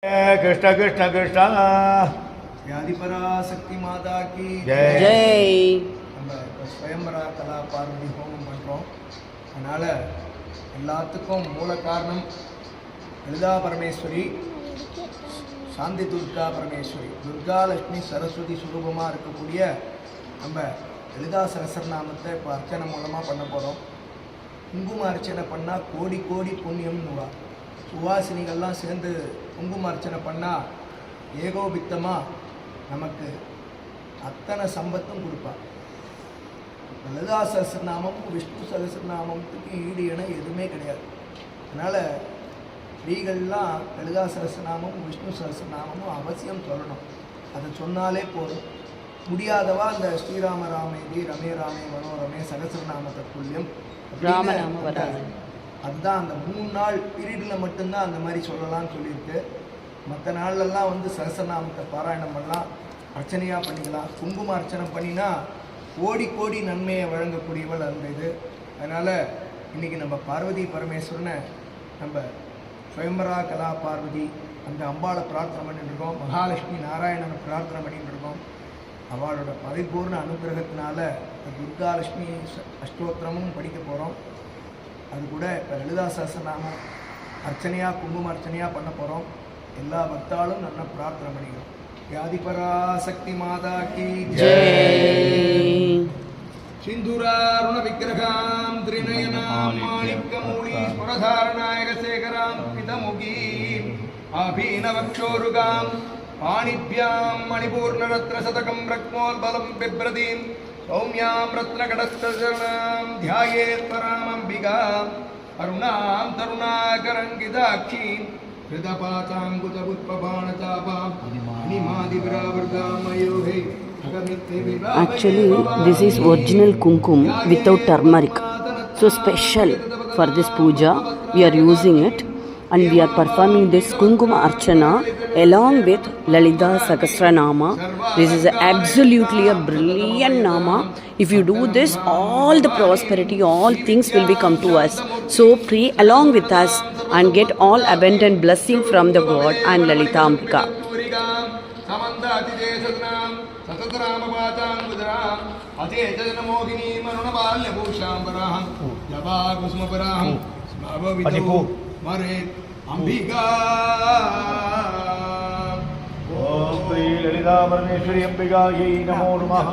कृष्ण कृष्ण कृष्ण व्याधिपराशक्ति माता की जय जय. நம்ம இப்போ ஸ்வயம்பரா கலா பார்வதி ஹோமம் பண்ணுறோம். அதனால் எல்லாத்துக்கும் மூல காரணம் லலிதா பரமேஸ்வரி, சாந்தி துர்கா பரமேஸ்வரி, துர்கா லட்சுமி சரஸ்வதி சுரூபமாக இருக்கக்கூடிய நம்ம லலிதா சகஸ்ரநாமத்தை இப்போ அர்ச்சனை மூலமாக பண்ண போகிறோம். குங்கும அர்ச்சனை பண்ணால் கோடி கோடி புண்ணியம்னுவா. சுவாசினிகள்லாம் சேர்ந்து குங்கும அர்ச்சனை பண்ணால் ஏகோபித்தமாக நமக்கு அத்தனை சம்பத்தும் கொடுப்பா. லலிதா சகஸ்ரநாமம் விஷ்ணு சகஸ்ரநாமத்துக்கு ஈடு இணை எதுவுமே கிடையாது. அதனால் ஸ்ரீகள்லாம் லலிதா சகஸ்ரநாமம் விஷ்ணு சகஸ்ரநாமமும் அவசியம் சொல்லணும். அதை சொன்னாலே போதும். முடியாதவா அந்த ஸ்ரீராம ராமேதி ரமே ராமே மனோரமே சகஸ்ரநாம தத்துல்யம் அதுதான் அந்த 3 நாள் பீரியடில் மட்டும்தான் அந்த மாதிரி சொல்லலாம்னு சொல்லியிருக்கு. மற்ற நாள்லலாம் வந்து சகஸ்ரநாமத்தை பாராயணம் பண்ணலாம், அர்ச்சனையாக பண்ணிக்கலாம். குங்கும அர்ச்சனை பண்ணினா கோடி கோடி நன்மையை வழங்கக்கூடியவள் அந்த இது. அதனால் இன்றைக்கி நம்ம பார்வதி பரமேஸ்வரனை நம்ம ஸ்வயம்பரா கலா பார்வதி அந்த அம்பாளை பிரார்த்தனை பண்ணிட்டு இருக்கோம். மகாலட்சுமி நாராயணனை பிரார்த்தனை பண்ணிட்டு இருக்கோம். அவளோட பரிபூர்ண அனுகிரகத்தினால துர்காலட்சுமி அஷ்டோத்திரமும் படிக்க போகிறோம். அது கூட இப்போ லலிதா சகஸ்ரநாமம் அர்ச்சனையாக குங்கும அர்ச்சனையாக பண்ண போகிறோம். எல்லா பக்தாலும் நல்லா பிரார்த்தனை பண்ணிக்கிறோம். व्याधिपराशक्ति माता की जय. सिंधुरारुण विग्रहां त्रिनयनां माणिक्यमूली स्फुरधारणायक शेखरां पितमुखीं आभीनवक्षोरुगां पाणिभ्यां मणिपूर्णरत्नशतकं रत्नोल्बलं बिभ्रतीं सौम्यां रत्नकटस्थचरणां ध्यायेत् परामम्बिकाम् अरुणां तरुणाकरङ्गिताक्षीं Actually, this is original kumkum without turmeric. So special for this puja, we are using it and we are performing this Kumkuma Archana along with Lalita Sahasranama. This is absolutely a brilliant Nama. If you do this, all the prosperity, all things will be come to us. So pray along with us and get all abundant blessing from the God and Lalita Ambika. ओम श्री ललिता परमेश्वरी अंबिकायै नमो नमः।